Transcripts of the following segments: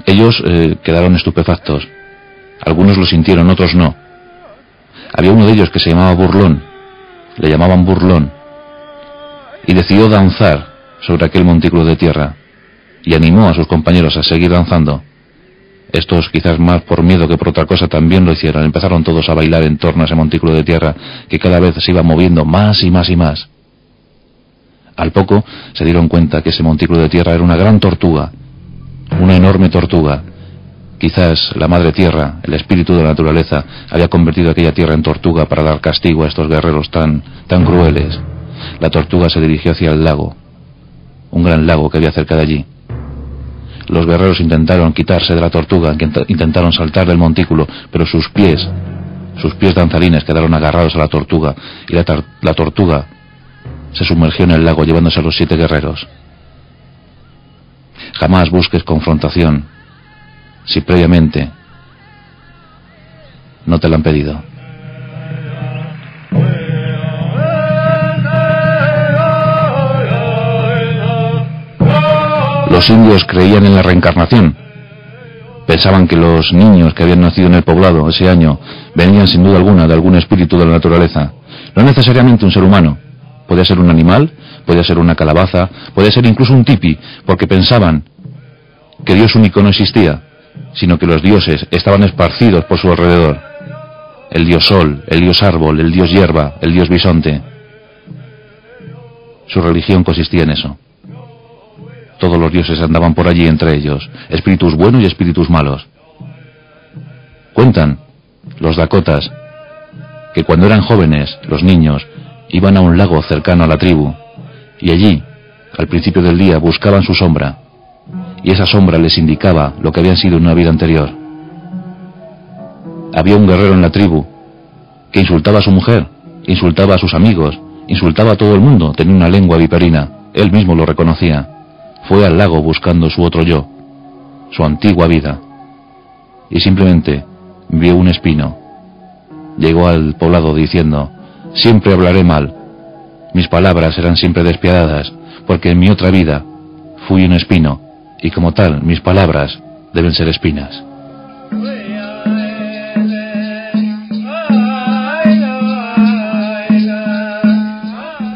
Ellos quedaron estupefactos. Algunos lo sintieron, otros no. Había uno de ellos que se llamaba Burlón, le llamaban Burlón, y decidió danzar sobre aquel montículo de tierra, y animó a sus compañeros a seguir danzando. Estos, quizás más por miedo que por otra cosa, también lo hicieron. Empezaron todos a bailar en torno a ese montículo de tierra, que cada vez se iba moviendo más y más y más. Al poco se dieron cuenta que ese montículo de tierra era una gran tortuga, una enorme tortuga. Quizás la madre tierra, el espíritu de la naturaleza, había convertido aquella tierra en tortuga para dar castigo a estos guerreros tan crueles. La tortuga se dirigió hacia el lago, un gran lago que había cerca de allí. Los guerreros intentaron quitarse de la tortuga, intentaron saltar del montículo, pero sus pies danzarines quedaron agarrados a la tortuga, y la tortuga se sumergió en el lago llevándose a los 7 guerreros. Jamás busques confrontación si previamente no te la han pedido. Los indios creían en la reencarnación. Pensaban que los niños que habían nacido en el poblado ese año venían sin duda alguna de algún espíritu de la naturaleza. No necesariamente un ser humano. Podía ser un animal, podía ser una calabaza, podía ser incluso un tipi, porque pensaban que Dios único no existía, sino que los dioses estaban esparcidos por su alrededor. El dios sol, el dios árbol, el dios hierba, el dios bisonte. Su religión consistía en eso. Todos los dioses andaban por allí entre ellos, espíritus buenos y espíritus malos. Cuentan los dakotas que cuando eran jóvenes, los niños, iban a un lago cercano a la tribu, y allí, al principio del día, buscaban su sombra, y esa sombra les indicaba lo que habían sido en una vida anterior. Había un guerrero en la tribu que insultaba a su mujer, insultaba a sus amigos, insultaba a todo el mundo, tenía una lengua viperina, él mismo lo reconocía. Fue al lago buscando su otro yo, su antigua vida, y simplemente vio un espino. Llegó al poblado diciendo: siempre hablaré mal, mis palabras serán siempre despiadadas, porque en mi otra vida fui un espino, y como tal mis palabras deben ser espinas.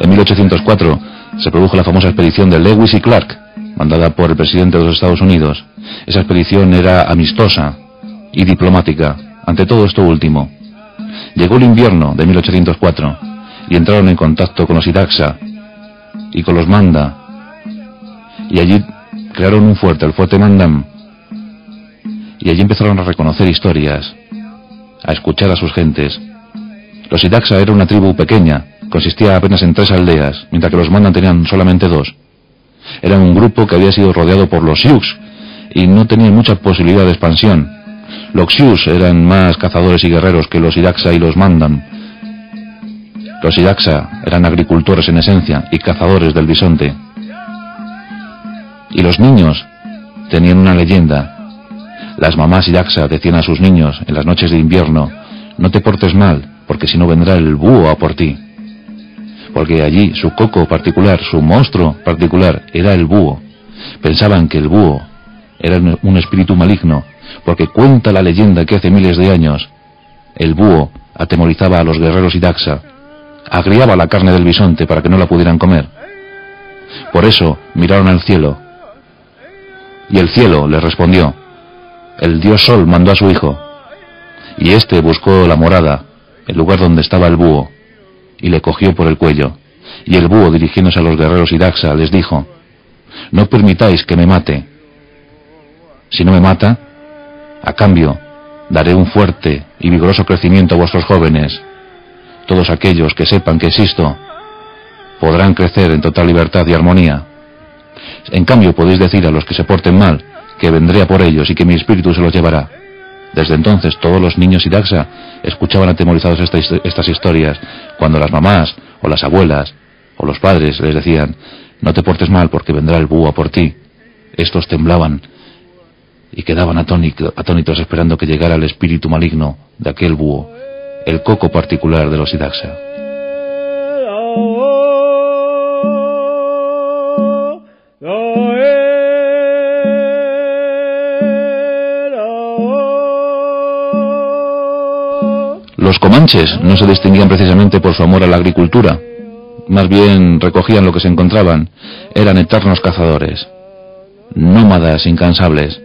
En 1804 se produjo la famosa expedición de Lewis y Clark, mandada por el presidente de los Estados Unidos. Esa expedición era amistosa y diplomática, ante todo esto último. Llegó el invierno de 1804 y entraron en contacto con los Hidatsa y con los Manda, y allí crearon un fuerte, el fuerte Mandam, y allí empezaron a reconocer historias, a escuchar a sus gentes. Los Hidatsa era una tribu pequeña, consistía apenas en 3 aldeas, mientras que los Mandan tenían solamente 2. Eran un grupo que había sido rodeado por los Sioux y no tenían mucha posibilidad de expansión. Los Sioux eran más cazadores y guerreros que los Hidatsa y los Mandan. Los Hidatsa eran agricultores en esencia y cazadores del bisonte. Y los niños tenían una leyenda. Las mamás Hidatsa decían a sus niños en las noches de invierno: no te portes mal, porque si no vendrá el búho a por ti. Porque allí su coco particular, su monstruo particular, era el búho. Pensaban que el búho era un espíritu maligno, porque cuenta la leyenda que hace miles de años el búho atemorizaba a los guerreros Hidatsa, agriaba la carne del bisonte para que no la pudieran comer. Por eso miraron al cielo, y el cielo les respondió. El dios Sol mandó a su hijo, y éste buscó la morada, el lugar donde estaba el búho, y le cogió por el cuello. Y el búho, dirigiéndose a los guerreros Hidatsa, les dijo: no permitáis que me mate. Si no me mata, a cambio daré un fuerte y vigoroso crecimiento a vuestros jóvenes. Todos aquellos que sepan que existo podrán crecer en total libertad y armonía. En cambio podéis decir a los que se porten mal que vendré a por ellos y que mi espíritu se los llevará. Desde entonces todos los niños Hidatsa escuchaban atemorizados estas historias, cuando las mamás o las abuelas o los padres les decían: no te portes mal porque vendrá el búho a por ti. Estos temblaban y quedaban atónitos esperando que llegara el espíritu maligno de aquel búho, el coco particular de los Hidatsa. Los comanches no se distinguían precisamente por su amor a la agricultura. Más bien recogían lo que se encontraban. Eran eternos cazadores, nómadas incansables.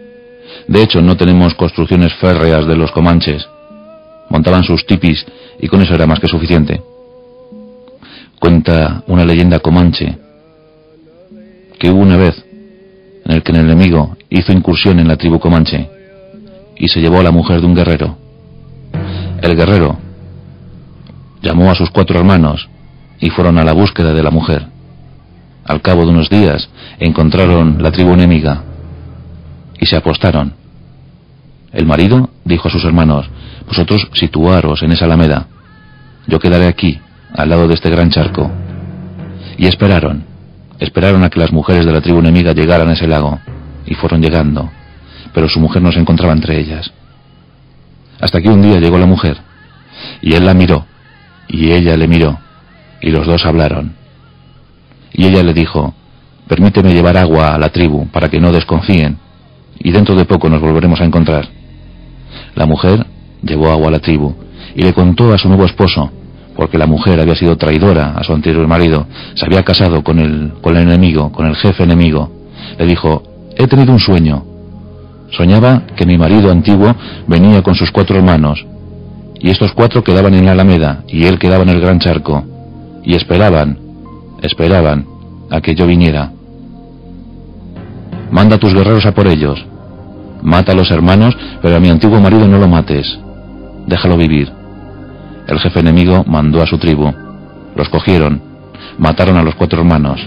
De hecho, no tenemos construcciones férreas de los comanches. Montaban sus tipis y con eso era más que suficiente. Cuenta una leyenda comanche que hubo una vez en el que el enemigo hizo incursión en la tribu comanche y se llevó a la mujer de un guerrero. El guerrero llamó a sus 4 hermanos y fueron a la búsqueda de la mujer. Al cabo de unos días encontraron la tribu enemiga y se apostaron. El marido dijo a sus hermanos: vosotros situaros en esa alameda, yo quedaré aquí, al lado de este gran charco. Y esperaron a que las mujeres de la tribu enemiga llegaran a ese lago, y fueron llegando, pero su mujer no se encontraba entre ellas. Hasta que un día llegó la mujer, y él la miró, y ella le miró, y los dos hablaron. Y ella le dijo: permíteme llevar agua a la tribu para que no desconfíen, y dentro de poco nos volveremos a encontrar. La mujer llevó agua a la tribu, y le contó a su nuevo esposo, porque la mujer había sido traidora a su anterior marido, se había casado con el enemigo, con el jefe enemigo. Le dijo: he tenido un sueño. Soñaba que mi marido antiguo venía con sus 4 hermanos, y estos 4 quedaban en la alameda, y él quedaba en el gran charco, y esperaban a que yo viniera. Manda a tus guerreros a por ellos. Mata a los hermanos, pero a mi antiguo marido no lo mates. Déjalo vivir. El jefe enemigo mandó a su tribu. Los cogieron, mataron a los 4 hermanos,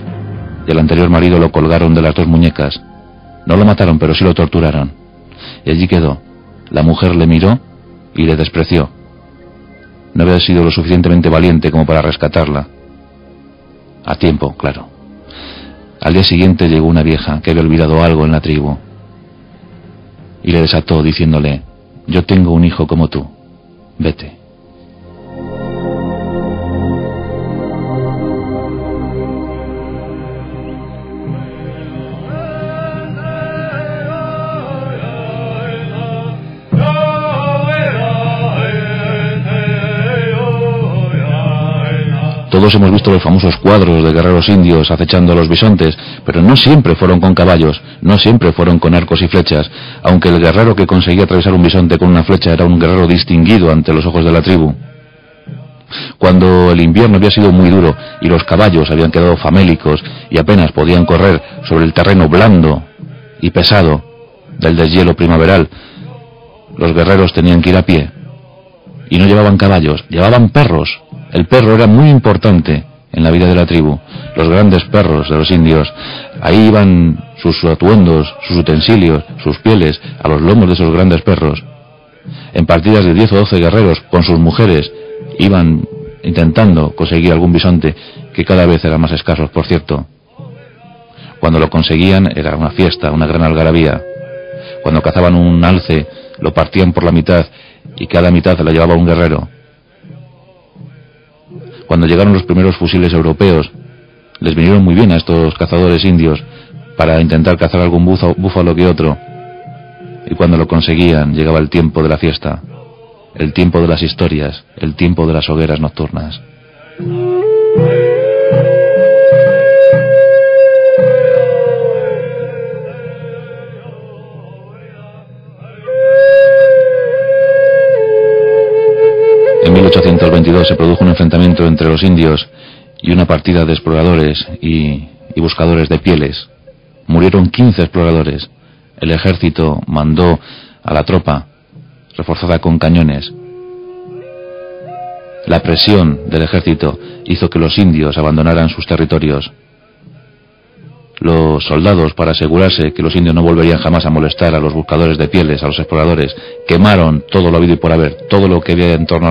y al anterior marido lo colgaron de las 2 muñecas. No lo mataron, pero sí lo torturaron. Y allí quedó. La mujer le miró y le despreció. No había sido lo suficientemente valiente como para rescatarla. A tiempo, claro. Al día siguiente llegó una vieja que había olvidado algo en la tribu, y le desató diciéndole: yo tengo un hijo como tú, vete. Todos hemos visto los famosos cuadros de guerreros indios acechando a los bisontes, pero no siempre fueron con caballos, no siempre fueron con arcos y flechas, aunque el guerrero que conseguía atravesar un bisonte con una flecha era un guerrero distinguido ante los ojos de la tribu. Cuando el invierno había sido muy duro y los caballos habían quedado famélicos y apenas podían correr sobre el terreno blando y pesado del deshielo primaveral, los guerreros tenían que ir a pie. Y no llevaban caballos, llevaban perros. El perro era muy importante en la vida de la tribu. Los grandes perros de los indios. Ahí iban sus atuendos, sus utensilios, sus pieles, a los lomos de esos grandes perros. En partidas de 10 o 12 guerreros, con sus mujeres, iban intentando conseguir algún bisonte, que cada vez eran más escasos, por cierto. Cuando lo conseguían, era una fiesta, una gran algarabía. Cuando cazaban un alce, lo partían por la mitad, y cada mitad la llevaba un guerrero. Cuando llegaron los primeros fusiles europeos, les vinieron muy bien a estos cazadores indios para intentar cazar algún búfalo que otro. Y cuando lo conseguían, llegaba el tiempo de la fiesta, el tiempo de las historias, el tiempo de las hogueras nocturnas. En 1822 se produjo un enfrentamiento entre los indios y una partida de exploradores y buscadores de pieles. Murieron 15 exploradores. El ejército mandó a la tropa, reforzada con cañones. La presión del ejército hizo que los indios abandonaran sus territorios. Los soldados, para asegurarse que los indios no volverían jamás a molestar a los buscadores de pieles, a los exploradores, quemaron todo lo habido y por haber, todo lo que había en torno a